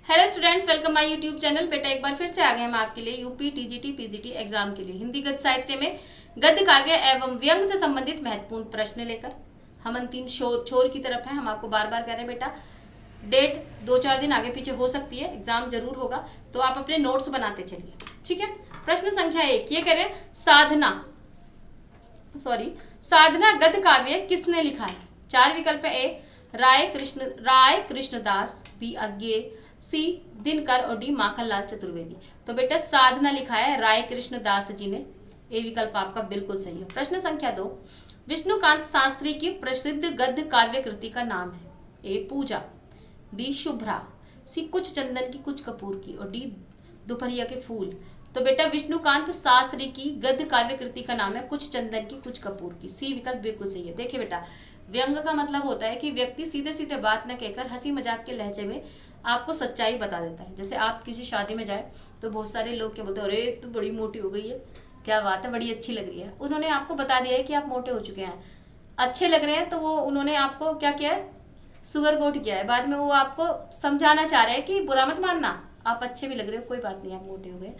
Hello students, welcome my YouTube channel. बेटा एक बार फिर से आ गए हम आपके लिए यूपी टीजीटी पीजीटी एग्जाम के लिए हिंदी गद्य साहित्य में गद्य काव्य एवं व्यंग से संबंधित महत्वपूर्ण प्रश्न लेकर। हम अंतिम छोर की तरफ हैं। हम आपको बार बार कह रहे हैं बेटा, डेट 2-4 दिन आगे पीछे हो सकती है, एग्जाम जरूर होगा, तो आप अपने नोट्स बनाते चलिए, ठीक है। प्रश्न संख्या 1 ये कह रहे हैं, साधना गद्य काव्य किसने लिखा है? 4 विकल्प है। ए राय कृष्णदास, बी अज्ञेय, सी दिनकर और डी माखनलाल चतुर्वेदी। तो बेटा साधना लिखा है राय कृष्णदास जी ने। ए विकल्प आपका बिल्कुल सही है। प्रश्न संख्या 2, विष्णुकांत शास्त्री की प्रसिद्ध गद्य काव्य कृति का नाम है? ए पूजा, बी शुभ्रा, सी कुछ चंदन की कुछ कपूर की और डी दोपहरिया के फूल। तो बेटा विष्णुकांत शास्त्री की गद्य काव्य कृति का नाम है कुछ चंदन की कुछ कपूर की। सी विकल्प बिल्कुल सही है। देखिए बेटा, व्यंग का मतलब होता है कि व्यक्ति सीधे सीधे बात न कहकर हंसी मजाक के लहजे में आपको सच्चाई बता देता है। जैसे आप किसी शादी में जाए तो बहुत सारे लोग क्या बोलते हैं, अरे तू बड़ी मोटी हो गई है, क्या बात है, बड़ी अच्छी लग रही है। उन्होंने आपको बता दिया है कि आप मोटे हो चुके हैं, अच्छे लग रहे हैं, तो वो उन्होंने आपको क्या किया है, शुगर कोट किया है। बाद में वो आपको समझाना चाह रहे हैं कि बुरा मत मानना, आप अच्छे भी लग रहे हो, कोई बात नहीं, आप मोटे हो गए।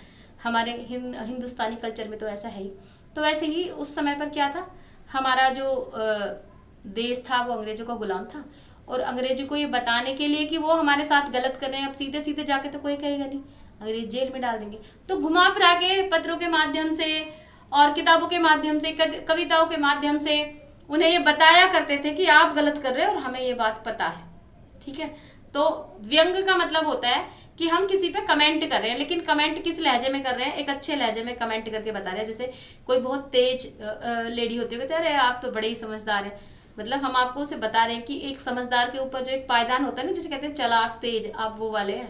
हमारे हिंदुस्तानी कल्चर में तो ऐसा है ही। तो वैसे ही उस समय पर क्या था, हमारा जो देश था वो अंग्रेजों का गुलाम था, और अंग्रेजों को ये बताने के लिए कि वो हमारे साथ गलत कर रहे हैं, अब सीधे सीधे जाके तो कोई कहेगा नहीं, अंग्रेज जेल में डाल देंगे। तो घुमा फिरा के पत्रों के माध्यम से और किताबों के माध्यम से, कविताओं के माध्यम से उन्हें ये बताया करते थे कि आप गलत कर रहे हैं और हमें ये बात पता है, ठीक है। तो व्यंग का मतलब होता है कि हम किसी पे कमेंट कर रहे हैं, लेकिन कमेंट किस लहजे में कर रहे हैं, एक अच्छे लहजे में कमेंट करके बता रहे हैं। जैसे कोई बहुत तेज लेडी होती है, कहते हैं अरे आप तो बड़े ही समझदार हैं, मतलब हम आपको उसे बता रहे हैं कि एक समझदार के ऊपर जो एक पायदान होता है ना, जिसे कहते हैं चालाक तेज, आप वो वाले हैं।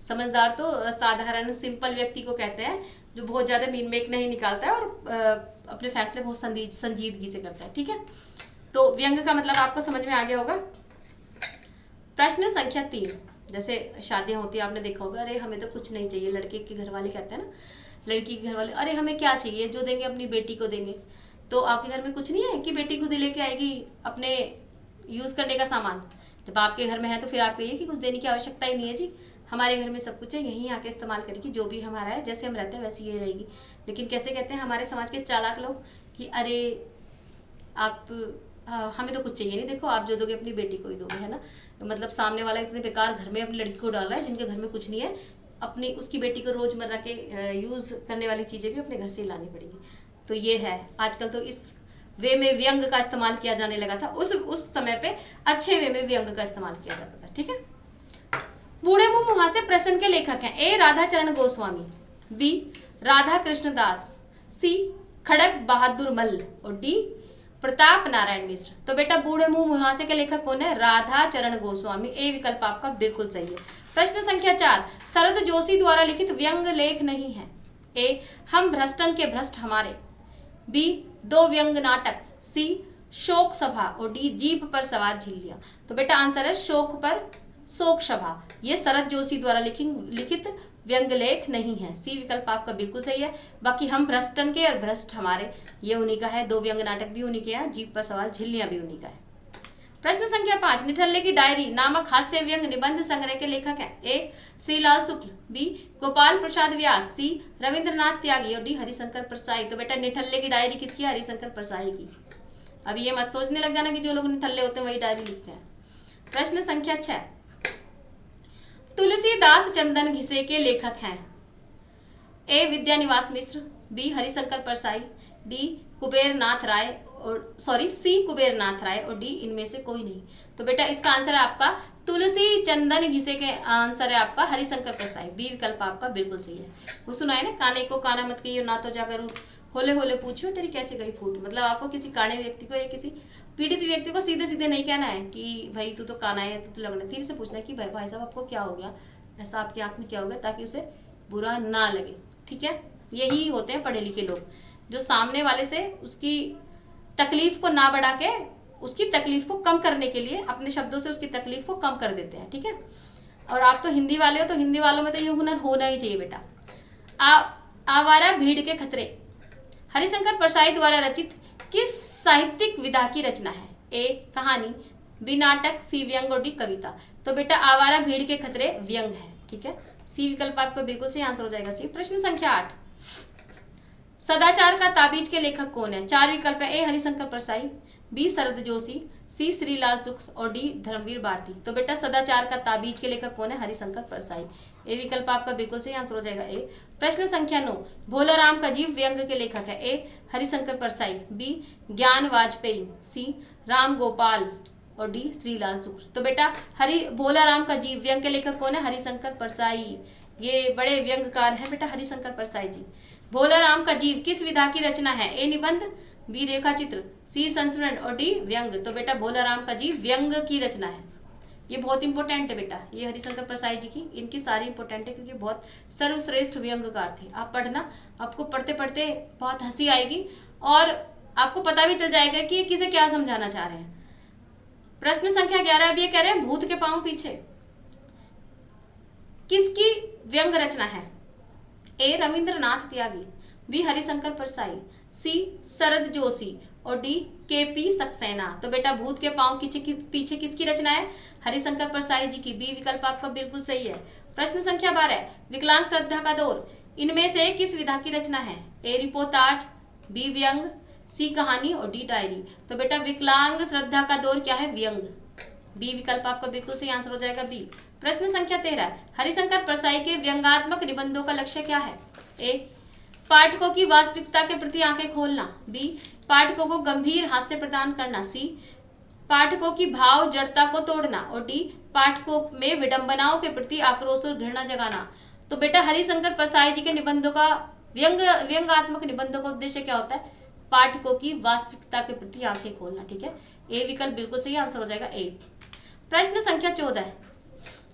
समझदार तो साधारण सिंपल व्यक्ति को कहते हैं, जो बहुत ज्यादा मीन मेक नहीं निकालता है और अपने फैसले बहुत संजीदगी से करता है, ठीक है। तो व्यंग का मतलब आपको समझ में आ गया होगा। प्रश्न संख्या 3, जैसे शादियां होती है, आपने देखा होगा, अरे हमें तो कुछ नहीं चाहिए, लड़के के घर वाले कहते हैं ना, लड़की के घर वाले, अरे हमें क्या चाहिए, जो देंगे अपनी बेटी को देंगे। तो आपके घर में कुछ नहीं है कि बेटी खुद लेके आएगी अपने यूज करने का सामान? जब आपके घर में है तो फिर आप कहिए कि कुछ देने की आवश्यकता ही नहीं है जी, हमारे घर में सब कुछ है, यहीं आके इस्तेमाल करेगी, जो भी हमारा है, जैसे हम रहते हैं वैसे ये रहेगी। लेकिन कैसे कहते हैं हमारे समाज के चालाक लोग कि अरे आप हमें तो कुछ चाहिए नहीं, देखो आप जो दोगे अपनी बेटी को ही दोगे, है ना। तो मतलब सामने वाला इतने बेकार घर में अपनी लड़की को डाल रहा है, जिनके घर में कुछ नहीं है, अपनी उसकी बेटी को रोजमर्रा के यूज करने वाली चीजें भी अपने घर से ही लानी पड़ेगी। तो ये है, आजकल तो इस वे में व्यंग का इस्तेमाल किया जाने लगा था, उस समय पे अच्छे वे में व्यंग का इस्तेमाल किया जाता था, ठीक है। बूढ़े मुंह मुहासे प्रश्न के लेखक हैं? ए राधाचरण गोस्वामी, बी राधा कृष्णदास, सी खड़क बहादुर मल्ल और डी प्रताप नारायण मिश्र। तो बेटा बूढ़े मुंह मुहासे के लेखक कौन है? राधाचरण गोस्वामी। ए विकल्प आपका बिल्कुल सही है। प्रश्न संख्या 4, शरद जोशी द्वारा लिखित व्यंग लेख नहीं है? ए हम भ्रष्टन के भ्रष्ट हमारे, बी 2 व्यंग नाटक, सी शोक सभा और डी जीप पर सवार झिल्लियां। तो बेटा आंसर है शोक पर शोक सभा। ये शरद जोशी द्वारा लिखित व्यंग लेख नहीं है। सी विकल्प आपका बिल्कुल सही है। बाकी हम भ्रष्टन के और भ्रष्ट हमारे, ये उन्हीं का है। 2 व्यंग नाटक भी उन्हीं के हैं, जीप पर सवार झिल्लियां भी उन्हीं का है। प्रश्न संख्या 5, निठल्ले की डायरी नामक हास्य व्यंग निबंध संग्रह के लेखक हैं? ए श्रीलाल शुक्ल, बी गोपाल प्रसाद व्यास, सी रविंद्रनाथ त्यागी और डी हरिशंकर परसाई। तो बेटा निठल्ले की डायरी किसकी? हरिशंकर परसाई की। अब ये मत सोचने लग जाना कि जो लोग निठल्ले होते हैं वही डायरी लिखते हैं। प्रश्न संख्या 6, तुलसीदास चंदन घिसे के लेखक हैं? ए विद्यानिवास मिश्र, बी हरिशंकर परसाई, डी कुबेरनाथ राय और सी कुबेरनाथ राय और डी इनमें से कोई नहीं। तो बेटा इसका आंसर है आपका तुलसी चंदन घिसे के आंसर है आपका हरिशंकर परसाई। बी विकल्प आपका बिल्कुल सही है। वो सुना है ना, काने को काना मत कहियो, ना तो जाकर होले होले पूछियो तेरी कैसे गई फूट। मतलब आपको किसी काने व्यक्ति को या किसी पीड़ित व्यक्ति को सीधे सीधे नहीं कहना है कि भाई तू तो काना है, तू तो लगना। धीरे से पूछना है कि भाई साहब आपको क्या हो गया, ऐसा आपकी आंख में क्या हो गया, ताकि उसे बुरा ना लगे, ठीक है। यही होते हैं पढ़े लिखे लोग, जो सामने वाले से उसकी तकलीफ को ना बढ़ा के उसकी तकलीफ को कम करने के लिए अपने शब्दों से उसकी तकलीफ को कम कर देते हैं, ठीक है। और आप तो हिंदी वाले हो, तो हिंदी वालों में तो ये हुनर होना ही चाहिए बेटा। आवारा भीड़ के खतरे हरिशंकर परसाई द्वारा रचित किस साहित्यिक विधा की रचना है? ए कहानी, बी नाटक, सी व्यंग और डी कविता। तो बेटा आवारा भीड़ के खतरे व्यंग है। ठीक है, सी विकल्प आपका बिल्कुल सही आंसर हो जाएगा सी। प्रश्न संख्या 8, सदाचार का ताबीज के लेखक कौन है? 4 विकल्प है। ए हरिशंकर परसाई, बी शरद जोशी, सी श्रीलाल शुक्ल और डी धर्मवीर भारती। तो बेटा सदाचार का ताबीज के लेखक कौन है? हरिशंकर परसाई। ए विकल्प आपका बिल्कुल सही आंसर हो जाएगा ए। प्रश्न संख्या 9, भोलाराम का जीव व्यंग के लेखक है? ए हरिशंकर परसाई, बी ज्ञान वाजपेयी, सी राम गोपाल और डी श्रीलाल शुक्ल। तो बेटा भोलाराम का जीव व्यंग के लेखक कौन है? हरिशंकर परसाई। ये बड़े व्यंगकार हैं बेटा हरिशंकर परसाई जी। भोलाराम का जीव किस विधा की रचना है? ए निबंध, बी रेखा चित्र, सी संस्मरण और डी व्यंग। तो बेटा भोलाराम का जीव व्यंग की रचना है। ये बहुत इंपॉर्टेंट है बेटा, ये हरिशंकर परसाई जी की, इनकी सारी इंपॉर्टेंट है क्योंकि बहुत सर्वश्रेष्ठ व्यंगकार थे। आप पढ़ना, आपको पढ़ते पढ़ते बहुत हंसी आएगी और आपको पता भी चल जाएगा कि ये किसे क्या समझाना चाह रहे हैं। प्रश्न संख्या 11, अब ये कह रहे हैं भूत के पांव पीछे किसकी व्यंग रचना है? ए रविंद्रनाथ त्यागी, बी हरिशंकर परसाई, सी शरद जोशी और डी केपी सक्सेना। तो बेटा भूत के पांव पीछे किसकी रचना है? हरिशंकर परसाई जी की। बी विकल्प आपका बिल्कुल सही है। प्रश्न संख्या 12, विकलांग श्रद्धा का दौर इनमें से किस विधा की रचना है? ए रिपोर्टाज, बी व्यंग, सी कहानी और डी डायरी। तो बेटा विकलांग श्रद्धा का दौर क्या है? व्यंग। बी विकल्प आपका बिल्कुल सही आंसर हो जाएगा बी। प्रश्न संख्या 13, हरिशंकर परसाई के व्यंगात्मक निबंधों का लक्ष्य क्या है? ए पाठकों की वास्तविकता के प्रति आंखें खोलना, बी पाठकों को गंभीर हास्य प्रदान करना, सी पाठकों की भाव जड़ता को तोड़ना और डी पाठकों में विडंबनाओं के प्रति आक्रोश और घृणा जगाना। तो बेटा हरिशंकर परसाई जी के निबंधों का व्यंगात्मक निबंधों का उद्देश्य क्या होता है? पाठकों की वास्तविकता के प्रति आंखें खोलना। ठीक है, ए विकल्प बिल्कुल सही आंसर हो जाएगा ए। प्रश्न संख्या 14,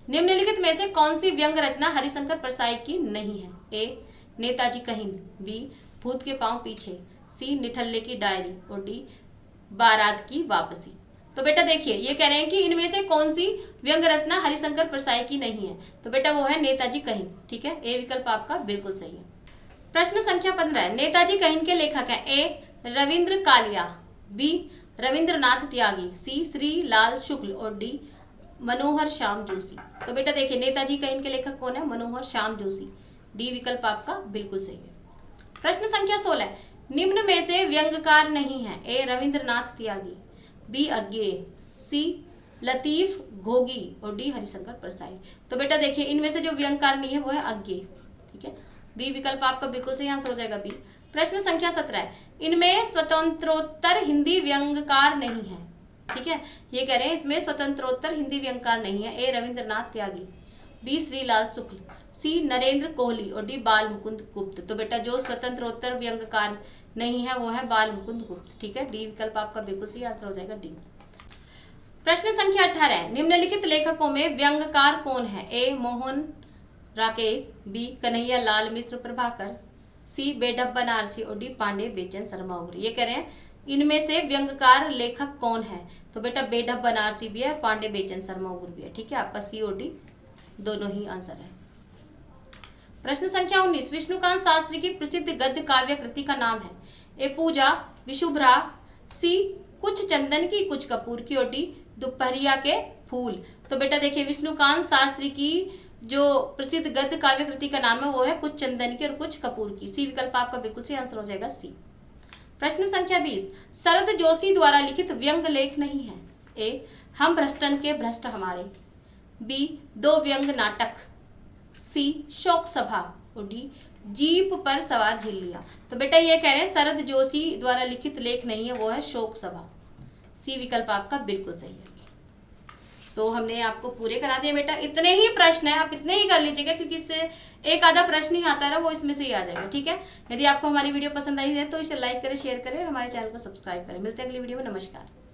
निम्नलिखित में से कौन सी व्यंग रचना हरिशंकर परसाई की नहीं है? ए नेताजी कहिन, बी भूत के पांव पीछे, सी निठल्ले की डायरी और डी बारात की वापसी। तो बेटा देखिए ये कह रहे हैं कि इनमें से कौन सी व्यंग रचना हरिशंकर परसाई की नहीं है? तो बेटा वो है नेताजी कहिन। ठीक है, ए विकल्प आपका बिल्कुल सही है। प्रश्न संख्या 15, नेताजी कहिन के लेखक है? ए रविंद्र कालिया, बी रविंद्रनाथ त्यागी, सी श्रीलाल शुक्ल और डी मनोहर श्याम जोशी। तो बेटा देखिए नेताजी कहिन के लेखक कौन है? मनोहर श्याम जोशी। डी विकल्प आपका बिल्कुल सही है। प्रश्न संख्या 16, निम्न में से व्यंगकार नहीं है? ए रविंद्रनाथ त्यागी, बी अज्ञेय, सी लतीफ घोगी और डी हरिशंकर परसाई। तो बेटा देखिए इनमें से जो व्यंगकार नहीं है वो है अज्ञेय। ठीक है, बी विकल्प आपका बिल्कुल सही आंसर हो जाएगा बी। प्रश्न संख्या 17, इनमें स्वतंत्रोत्तर हिंदी व्यंगकार नहीं है। ठीक है, ये कह रहे हैं इसमें स्वतंत्रोत्तर हिंदी व्यंगकार नहीं है। ए रविंद्रनाथ त्यागी, बी श्रीलाल शुक्ल, सी नरेंद्र कोहली और डी बाल मुकुंद गुप्त। तो बेटा जो स्वतंत्रोत्तर व्यंगकार नहीं है वो है बाल मुकुंद गुप्त। ठीक है, डी विकल्प आपका बिल्कुल सही आंसर हो जाएगा डी। प्रश्न संख्या 18, निम्नलिखित लेखकों में व्यंगकार कौन है? ए मोहन राकेश, बी कन्हैया लाल मिश्र प्रभाकर, सी बेढप बनारसी और डी पांडे बेचन शर्मा उग्र। ये कह रहे हैं इनमें से व्यंगकार लेखक कौन है? तो बेटा बेढप बनारसी भी है, पांडे बेचन शर्मा उग्र भी है। ठीक है, आपका सी और डी दोनों ही आंसर है। प्रश्न संख्या 19, विष्णुकांत शास्त्री की प्रसिद्ध गद्य काव्य कृति का नाम है? ए पूजा, विशुभ्रा, सी कुछ चंदन की कुछ कपूर की और डी दोपहरिया के फूल। तो बेटा देखिए विष्णुकांत शास्त्री की जो प्रसिद्ध गद्य काव्य कृति का नाम है वो है कुछ चंदन की और कुछ कपूर की। सी विकल्प आपका बिल्कुल सही आंसर हो जाएगा सी। प्रश्न संख्या 20, शरद जोशी द्वारा लिखित व्यंग लेख नहीं है? ए हम भ्रष्टन के भ्रष्ट हमारे, बी दो व्यंग नाटक, सी शोक सभा और डी जीप पर सवार झिल्लियां। तो बेटा ये कह रहे हैं शरद जोशी द्वारा लिखित लेख नहीं है वो है शोक सभा। सी विकल्प आपका बिल्कुल सही है। तो हमने आपको पूरे करा दिए बेटा, इतने ही प्रश्न है, आप इतने ही कर लीजिएगा क्योंकि इससे एक आधा प्रश्न ही आता है वो इसमें से ही आ जाएगा। ठीक है, यदि आपको हमारी वीडियो पसंद आई है तो इसे लाइक करें, शेयर करें और हमारे चैनल को सब्सक्राइब करें। मिलते हैं अगली वीडियो में। नमस्कार।